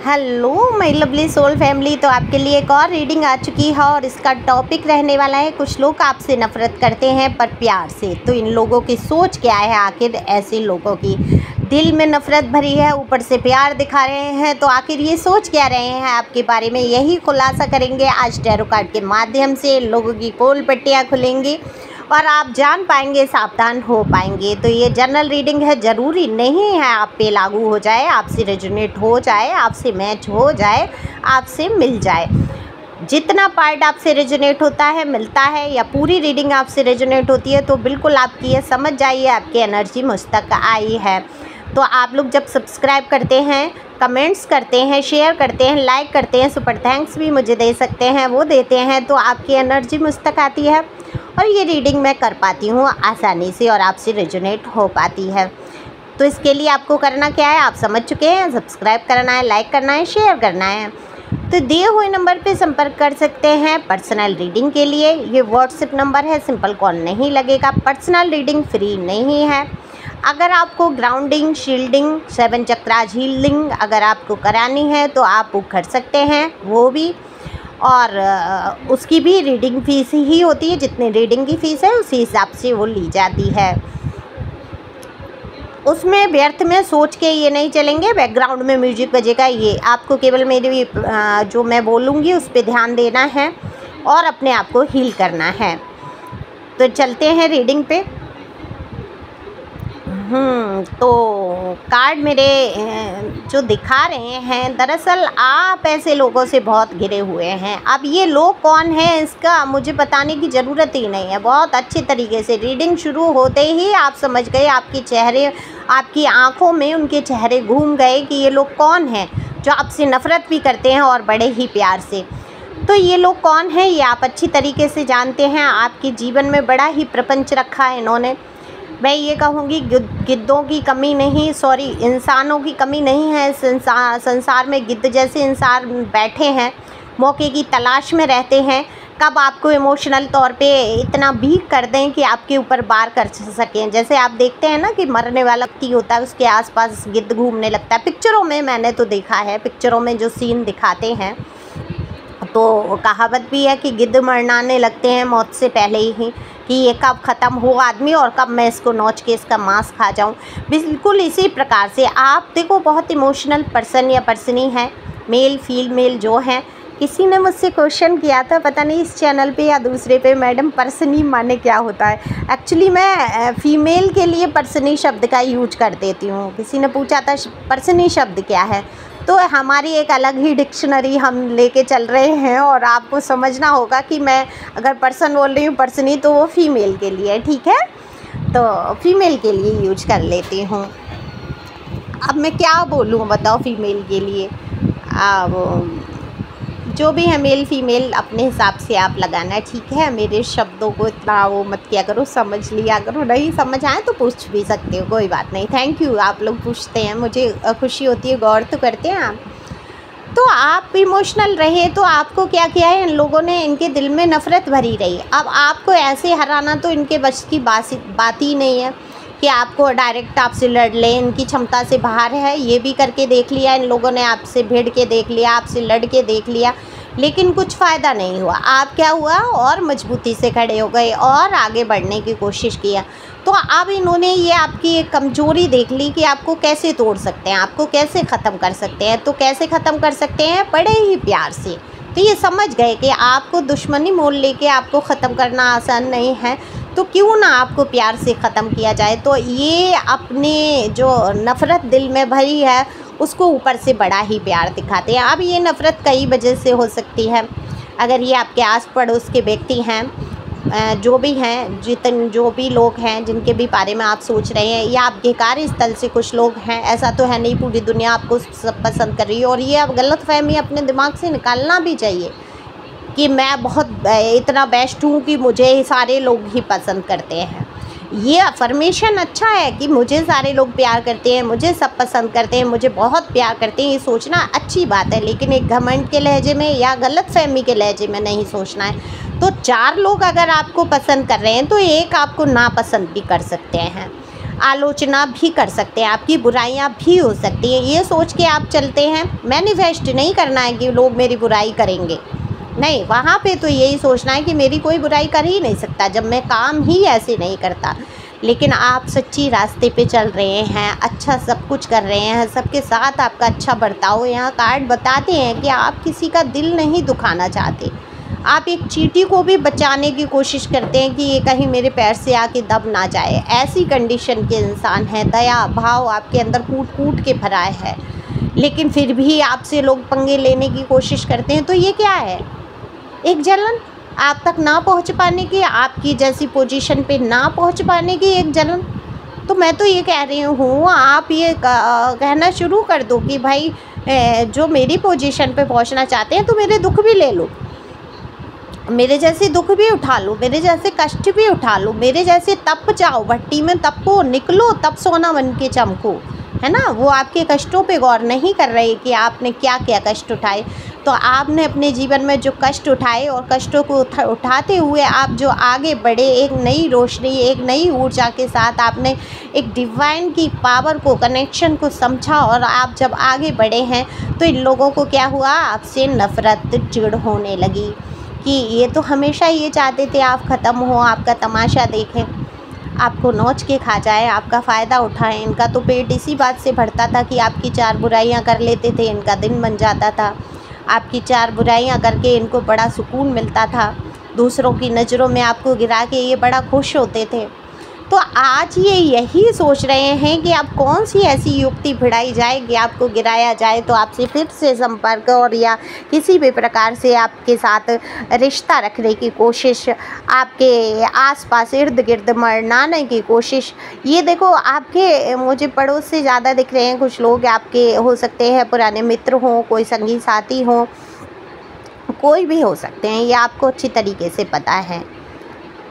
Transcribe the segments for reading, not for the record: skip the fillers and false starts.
Hello my lovely soul family. तो आपके लिए एक और रीडिंग आ चुकी है और इसका टॉपिक रहने वाला है कुछ लोग आपसे नफरत करते हैं पर प्यार से। तो इन लोगों की सोच क्या है, आखिर ऐसे लोगों की दिल में नफरत भरी है, ऊपर से प्यार दिखा रहे हैं, तो आखिर ये सोच क्या रहे हैं आपके बारे में, यही खुलासा करेंगे आज टैरो कार्ड के माध्यम से। लोगों की पोल पट्टियाँ खुलेंगी और आप जान पाएंगे, सावधान हो पाएंगे। तो ये जनरल रीडिंग है, ज़रूरी नहीं है आप पे लागू हो जाए, आपसे रेजोनेट हो जाए, आपसे मैच हो जाए, आपसे मिल जाए। जितना पार्ट आपसे रेजोनेट होता है, मिलता है, या पूरी रीडिंग आपसे रेजोनेट होती है, तो बिल्कुल आपकी ये समझ जाइए आपकी एनर्जी मुझ तक आई है। तो आप लोग जब सब्सक्राइब करते हैं, कमेंट्स करते हैं, शेयर करते हैं, लाइक करते हैं, सुपर थैंक्स भी मुझे दे सकते हैं, वो देते हैं, तो आपकी एनर्जी मुझ तक आती है और ये रीडिंग मैं कर पाती हूँ आसानी से और आपसे रेजोनेट हो पाती है। तो इसके लिए आपको करना क्या है, आप समझ चुके हैं। सब्सक्राइब करना है, लाइक करना है, शेयर करना है। तो दिए हुए नंबर पे संपर्क कर सकते हैं पर्सनल रीडिंग के लिए। ये व्हाट्सएप नंबर है, सिंपल कॉल नहीं लगेगा, पर्सनल रीडिंग फ्री नहीं है। अगर आपको ग्राउंडिंग, शील्डिंग, 7 चक्रास हीलिंग अगर आपको करानी है तो आप बुक कर सकते हैं, वो भी। और उसकी भी रीडिंग फ़ीस ही होती है, जितनी रीडिंग की फ़ीस है उसी हिसाब से वो ली जाती है। उसमें व्यर्थ में सोच के ये नहीं चलेंगे, बैकग्राउंड में म्यूजिक बजेगा, ये आपको केवल मेरी जो मैं बोलूँगी उस पर ध्यान देना है और अपने आप को हील करना है। तो चलते हैं रीडिंग पे। तो कार्ड मेरे जो दिखा रहे हैं, दरअसल आप ऐसे लोगों से बहुत घिरे हुए हैं। अब ये लोग कौन है इसका मुझे बताने की ज़रूरत ही नहीं है, बहुत अच्छे तरीके से रीडिंग शुरू होते ही आप समझ गए, आपके चेहरे, आपकी आंखों में उनके चेहरे घूम गए कि ये लोग कौन हैं जो आपसे नफ़रत भी करते हैं और बड़े ही प्यार से। तो ये लोग कौन हैं ये आप अच्छी तरीके से जानते हैं। आपके जीवन में बड़ा ही प्रपंच रखा है इन्होंने। मैं ये कहूँगी गिद्धों की कमी नहीं, सॉरी इंसानों की कमी नहीं है। संसार में गिद्ध जैसे इंसान बैठे हैं, मौके की तलाश में रहते हैं, कब आपको इमोशनल तौर पे इतना वीक कर दें कि आपके ऊपर वार कर सकें। जैसे आप देखते हैं ना कि मरने वाला व्यक्ति होता है, उसके आसपास गिद्ध घूमने लगता है। पिक्चरों में मैंने तो देखा है, पिक्चरों में जो सीन दिखाते हैं, तो कहावत भी है कि गिद्ध मरनाने लगते हैं मौत से पहले ही, कि ये कब ख़त्म हो आदमी और कब मैं इसको नोच के इसका मांस खा जाऊं। बिल्कुल इसी प्रकार से आप देखो, बहुत इमोशनल पर्सन या पर्सनी है, मेल फीमेल जो हैं। किसी ने मुझसे क्वेश्चन किया था, पता नहीं इस चैनल पे या दूसरे पे, मैडम पर्सनी माने क्या होता है। एक्चुअली मैं फ़ीमेल के लिए पर्सनी शब्द का यूज कर देती हूँ। किसी ने पूछा था पर्सनी शब्द क्या है, तो हमारी एक अलग ही डिक्शनरी हम लेके चल रहे हैं और आपको समझना होगा कि मैं अगर पर्सन बोल रही हूँ पर्सनी, तो वो फीमेल के लिए, ठीक है। तो फीमेल के लिए यूज कर लेती हूँ। अब मैं क्या बोलूँ बताओ फीमेल के लिए। अब जो भी है मेल फीमेल अपने हिसाब से आप लगाना है, ठीक है। मेरे शब्दों को इतना वो मत किया करो, समझ लिया करो, नहीं समझ आए तो पूछ भी सकते हो, कोई बात नहीं। थैंक यू, आप लोग पूछते हैं, मुझे खुशी होती है, गौर तो करते हैं आप। तो आप इमोशनल रहे तो आपको क्या किया है इन लोगों ने, इनके दिल में नफ़रत भरी रही। अब आपको ऐसे हराना तो इनके बस की बात ही नहीं है कि आपको डायरेक्ट आपसे लड़ लें, इनकी क्षमता से बाहर है। ये भी करके देख लिया इन लोगों ने, आपसे भिड़ के देख लिया, आपसे लड़ के देख लिया, लेकिन कुछ फ़ायदा नहीं हुआ। आप क्या हुआ, और मजबूती से खड़े हो गए और आगे बढ़ने की कोशिश किया। तो अब इन्होंने ये आपकी एक कमज़ोरी देख ली कि आपको कैसे तोड़ सकते हैं, आपको कैसे ख़त्म कर सकते हैं। तो कैसे ख़त्म कर सकते हैं, बड़े ही प्यार से। तो ये समझ गए कि आपको दुश्मनी मोल लेके आपको ख़त्म करना आसान नहीं है, तो क्यों ना आपको प्यार से ख़त्म किया जाए। तो ये अपने जो नफ़रत दिल में भरी है उसको ऊपर से बड़ा ही प्यार दिखाते हैं। अब ये नफ़रत कई वजह से हो सकती है। अगर ये आपके आस पड़ोस के व्यक्ति हैं, जो भी हैं, जो भी लोग हैं जिनके भी बारे में आप सोच रहे हैं, या आपके कार्यस्थल से कुछ लोग हैं, ऐसा तो है नहीं पूरी दुनिया आपको सब पसंद कर रही है। और ये अब गलतफहमी अपने दिमाग से निकालना भी चाहिए कि मैं बहुत इतना बेस्ट हूँ कि मुझे सारे लोग ही पसंद करते हैं। ये अफर्मेशन अच्छा है कि मुझे सारे लोग प्यार करते हैं, मुझे सब पसंद करते हैं, मुझे बहुत प्यार करते हैं, ये सोचना अच्छी बात है, लेकिन एक घमंड के लहजे में या गलतफहमी के लहजे में नहीं सोचना है। तो 4 लोग अगर आपको पसंद कर रहे हैं तो एक आपको नापसंद भी कर सकते हैं। आलोचना भी कर सकते हैं, आपकी बुराइयां भी हो सकती हैं। ये सोच के आप चलते हैं, मैनिफेस्ट नहीं करना है कि लोग मेरी बुराई करेंगे, नहीं, वहाँ पे तो यही सोचना है कि मेरी कोई बुराई कर ही नहीं सकता जब मैं काम ही ऐसे नहीं करता। लेकिन आप सच्ची रास्ते पे चल रहे हैं, अच्छा सब कुछ कर रहे हैं, सबके साथ आपका अच्छा बर्ताव। यहाँ कार्ड बताते हैं कि आप किसी का दिल नहीं दुखाना चाहते, आप एक चींटी को भी बचाने की कोशिश करते हैं कि ये कहीं मेरे पैर से आके दब ना जाए, ऐसी कंडीशन के इंसान हैं। दया भाव आपके अंदर कूट कूट के भरा है, लेकिन फिर भी आपसे लोग पंगे लेने की कोशिश करते हैं। तो ये क्या है? एक जलन, आप तक ना पहुंच पाने की, आपकी जैसी पोजीशन पे ना पहुंच पाने की एक जलन। तो मैं तो ये कह रही हूँ, आप ये कहना शुरू कर दो कि भाई जो मेरी पोजीशन पे पहुंचना चाहते हैं तो मेरे दुख भी ले लो, मेरे जैसे दुख भी उठा लो, मेरे जैसे कष्ट भी उठा लो, मेरे जैसे तप जाओ, भट्टी में तपो, निकलो, तब सोना बन के चमको, है ना। वो आपके कष्टों पे गौर नहीं कर रहे कि आपने क्या क्या कष्ट उठाए। तो आपने अपने जीवन में जो कष्ट उठाए और कष्टों को उठाते हुए आप जो आगे बढ़े, एक नई रोशनी, एक नई ऊर्जा के साथ आपने एक डिवाइन की पावर को, कनेक्शन को समझा और आप जब आगे बढ़े हैं तो इन लोगों को क्या हुआ, आपसे नफ़रत, चिढ़ होने लगी कि ये तो हमेशा ये चाहते थे आप ख़त्म हो, आपका तमाशा देखें, आपको नोच के खा जाए, आपका फ़ायदा उठाएं। इनका तो पेट इसी बात से भरता था कि आपकी 4 बुराइयां कर लेते थे, इनका दिन बन जाता था। आपकी 4 बुराइयां करके इनको बड़ा सुकून मिलता था, दूसरों की नज़रों में आपको गिरा के ये बड़ा खुश होते थे। तो आज ये यही सोच रहे हैं कि आप कौन सी ऐसी युक्ति भिड़ाई जाए कि आपको गिराया जाए तो आपसे फिर से संपर्क और या किसी भी प्रकार से आपके साथ रिश्ता रखने की कोशिश, आपके आसपास इर्द गिर्द मरनाने की कोशिश। ये देखो, आपके मुझे पड़ोस से ज़्यादा दिख रहे हैं कुछ लोग, आपके हो सकते हैं पुराने मित्र हों, कोई संगी साथी हो, कोई भी हो सकते हैं, ये आपको अच्छी तरीके से पता है।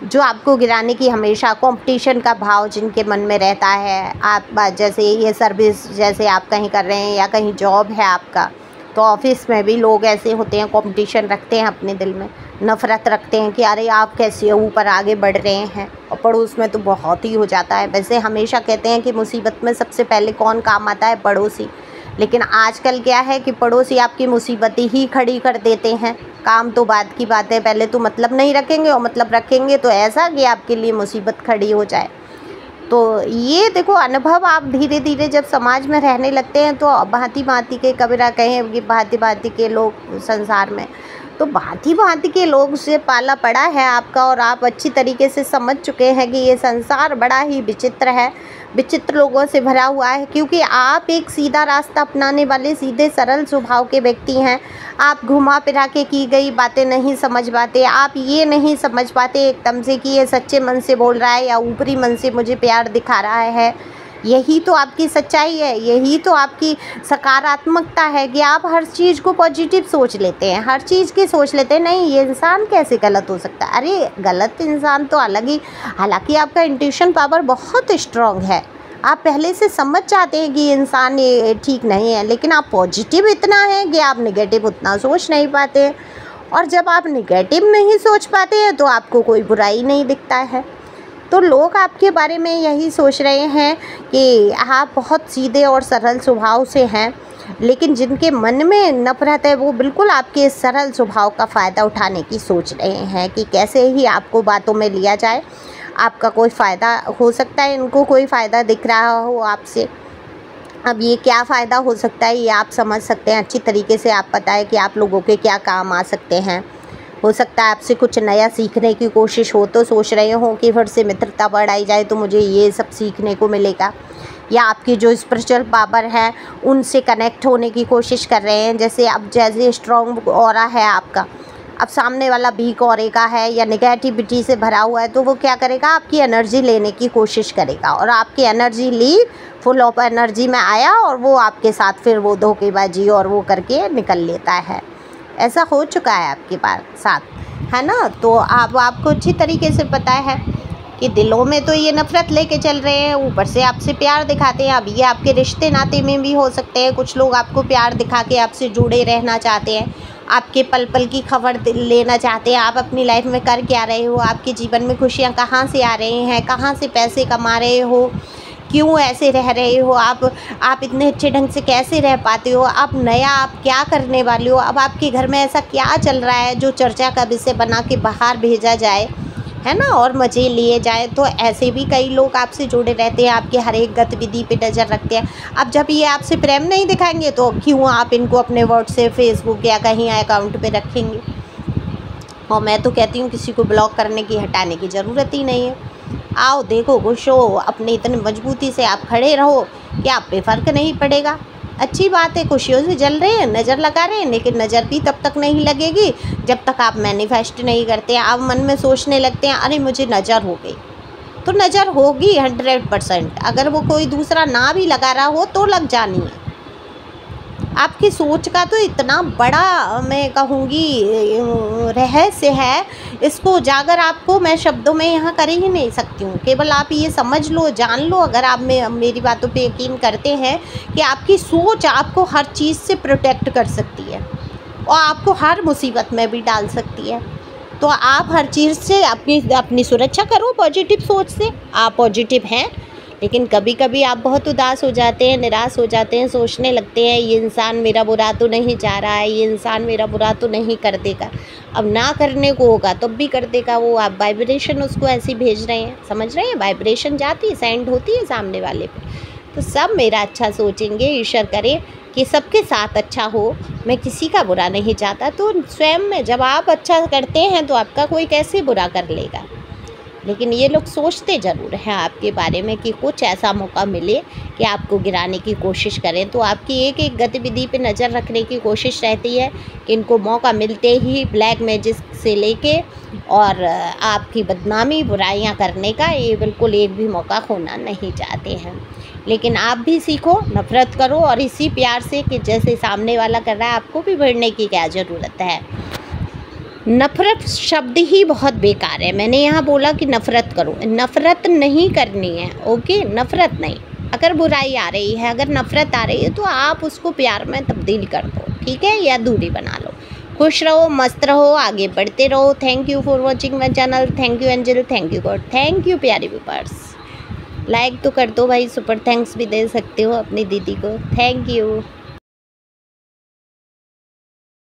जो आपको गिराने की हमेशा कंपटीशन का भाव जिनके मन में रहता है, आप जैसे ये सर्विस जैसे आप कहीं कर रहे हैं या कहीं जॉब है आपका, तो ऑफिस में भी लोग ऐसे होते हैं, कंपटीशन रखते हैं अपने दिल में, नफ़रत रखते हैं कि अरे आप कैसे ऊपर आगे बढ़ रहे हैं। और पड़ोस में तो बहुत ही हो जाता है। वैसे हमेशा कहते हैं कि मुसीबत में सबसे पहले कौन काम आता है, पड़ोसी। लेकिन आजकल क्या है कि पड़ोसी आपकी मुसीबत ही खड़ी कर देते हैं। काम तो बाद की बात है, पहले तो मतलब नहीं रखेंगे और मतलब रखेंगे तो ऐसा कि आपके लिए मुसीबत खड़ी हो जाए। तो ये देखो, अनुभव आप धीरे धीरे जब समाज में रहने लगते हैं तो भांति भांति के, कबीरा कहें कि भांति भांति के लोग संसार में, तो भांति भांति के लोग से पाला पड़ा है आपका और आप अच्छी तरीके से समझ चुके हैं कि ये संसार बड़ा ही विचित्र है, विचित्र लोगों से भरा हुआ है। क्योंकि आप एक सीधा रास्ता अपनाने वाले सीधे सरल स्वभाव के व्यक्ति हैं। आप घुमा फिरा के की गई बातें नहीं समझ पाते, आप ये नहीं समझ पाते एकदम से कि ये सच्चे मन से बोल रहा है या ऊपरी मन से मुझे प्यार दिखा रहा है। यही तो आपकी सच्चाई है, यही तो आपकी सकारात्मकता है कि आप हर चीज़ को पॉजिटिव सोच लेते हैं, हर चीज़ की सोच लेते हैं। नहीं, ये इंसान कैसे गलत हो सकता है, अरे गलत इंसान तो अलग ही। हालांकि आपका इंट्यूशन पावर बहुत स्ट्रॉन्ग है, आप पहले से समझ जाते हैं कि इंसान ये ठीक नहीं है, लेकिन आप पॉजिटिव इतना है कि आप नेगेटिव उतना सोच नहीं पाते। और जब आप नेगेटिव नहीं सोच पाते हैं तो आपको कोई बुराई नहीं दिखता है। तो लोग आपके बारे में यही सोच रहे हैं कि आप बहुत सीधे और सरल स्वभाव से हैं, लेकिन जिनके मन में नफ़रत है वो बिल्कुल आपके सरल स्वभाव का फ़ायदा उठाने की सोच रहे हैं कि कैसे ही आपको बातों में लिया जाए, आपका कोई फ़ायदा हो सकता है, इनको कोई फ़ायदा दिख रहा हो आपसे। अब ये क्या फ़ायदा हो सकता है ये आप समझ सकते हैं अच्छी तरीके से। आप पता है कि आप लोगों के क्या काम आ सकते हैं। हो सकता है आपसे कुछ नया सीखने की कोशिश हो, तो सोच रहे हो कि फिर से मित्रता बढ़ाई जाए तो मुझे ये सब सीखने को मिलेगा। या आपकी जो स्पिरिचुअल पावर है उनसे कनेक्ट होने की कोशिश कर रहे हैं। जैसे अब जैसे स्ट्रॉन्ग ऑरा है आपका, अब सामने वाला वीक ऑरे का है या नेगेटिविटी से भरा हुआ है, तो वो क्या करेगा, आपकी एनर्जी लेने की कोशिश करेगा और आपकी एनर्जी ली, फुल ऑफ एनर्जी में आया और वो आपके साथ फिर वो धोखेबाजी और वो करके निकल लेता है। ऐसा हो चुका है आपके साथ, है ना। तो आपको अच्छी तरीके से पता है कि दिलों में तो ये नफ़रत लेके चल रहे हैं, ऊपर से आपसे प्यार दिखाते हैं। अब ये आपके रिश्ते नाते में भी हो सकते हैं, कुछ लोग आपको प्यार दिखा के आपसे जुड़े रहना चाहते हैं, आपके पल पल की खबर लेना चाहते हैं, आप अपनी लाइफ में कर क्या रहे हो, आपके जीवन में खुशियाँ कहाँ से आ रही हैं, कहाँ से पैसे कमा रहे हो, क्यों ऐसे रह रहे हो आप इतने अच्छे ढंग से कैसे रह पाते हो, आप नया आप क्या करने वाले हो, अब आपके घर में ऐसा क्या चल रहा है जो चर्चा का विषय बना के बाहर भेजा जाए, है ना, और मज़े लिए जाए। तो ऐसे भी कई लोग आपसे जुड़े रहते हैं, आपके हर एक गतिविधि पे नज़र रखते हैं। अब जब ये आपसे प्रेम नहीं दिखाएंगे तो क्यों आप इनको अपने व्हाट्सएप, फेसबुक या कहीं अकाउंट पे रखेंगे। और मैं तो कहती हूँ किसी को ब्लॉक करने की, हटाने की ज़रूरत ही नहीं है। आओ देखो खुश हो, अपनी इतनी मजबूती से आप खड़े रहो कि आप पे फ़र्क नहीं पड़ेगा। अच्छी बात है, खुशियों से जल रहे हैं, नज़र लगा रहे हैं, लेकिन नज़र भी तब तक नहीं लगेगी जब तक आप मैनिफेस्ट नहीं करते हैं। आप मन में सोचने लगते हैं अरे मुझे नज़र हो गई, तो नज़र होगी 100%। अगर वो कोई दूसरा ना भी लगा रहा हो तो लग जानी है। आपकी सोच का तो इतना बड़ा मैं कहूँगी रहस्य है, इसको उजागर आपको मैं शब्दों में यहाँ कर ही नहीं सकती हूँ। केवल आप ये समझ लो, जान लो, अगर आप मेरी बातों पे यकीन करते हैं कि आपकी सोच आपको हर चीज़ से प्रोटेक्ट कर सकती है और आपको हर मुसीबत में भी डाल सकती है। तो आप हर चीज़ से अपनी सुरक्षा करो पॉजिटिव सोच से। आप पॉजिटिव हैं, लेकिन कभी कभी आप बहुत उदास हो जाते हैं, निराश हो जाते हैं, सोचने लगते हैं ये इंसान मेरा बुरा तो नहीं चाह रहा है, ये इंसान मेरा बुरा तो नहीं कर देगा। अब ना करने को होगा तब भी कर देगा वो, आप वाइब्रेशन उसको ऐसी भेज रहे हैं, समझ रहे हैं, वाइब्रेशन जाती है, सेंड होती है सामने वाले पे। तो सब मेरा अच्छा सोचेंगे, ईश्वर करे कि सबके साथ अच्छा हो। मैं किसी का बुरा नहीं चाहता, तो स्वयं में जब आप अच्छा करते हैं तो आपका कोई कैसे बुरा कर लेगा। लेकिन ये लोग सोचते ज़रूर हैं आपके बारे में कि कुछ ऐसा मौका मिले कि आपको गिराने की कोशिश करें। तो आपकी एक एक गतिविधि पे नज़र रखने की कोशिश रहती है कि इनको मौका मिलते ही ब्लैक मैजिक से लेके और आपकी बदनामी, बुराइयां करने का ये बिल्कुल एक भी मौका खोना नहीं चाहते हैं। लेकिन आप भी सीखो, नफ़रत करो, और इसी प्यार से कि जैसे सामने वाला कर रहा है आपको भी बढ़ने की क्या ज़रूरत है। नफ़रत शब्द ही बहुत बेकार है। मैंने यहाँ बोला कि नफ़रत करो, नफ़रत नहीं करनी है, ओके, नफ़रत नहीं। अगर बुराई आ रही है, अगर नफ़रत आ रही है तो आप उसको प्यार में तब्दील कर दो, ठीक है, या दूरी बना लो। खुश रहो, मस्त रहो, आगे बढ़ते रहो। Thank you for watching my channel. Thank you angel, thank you God, thank you प्यारे व्यूअर्स। लाइक तो कर दो भाई, सुपर थैंक्स भी दे सकते हो अपनी दीदी को। Thank you.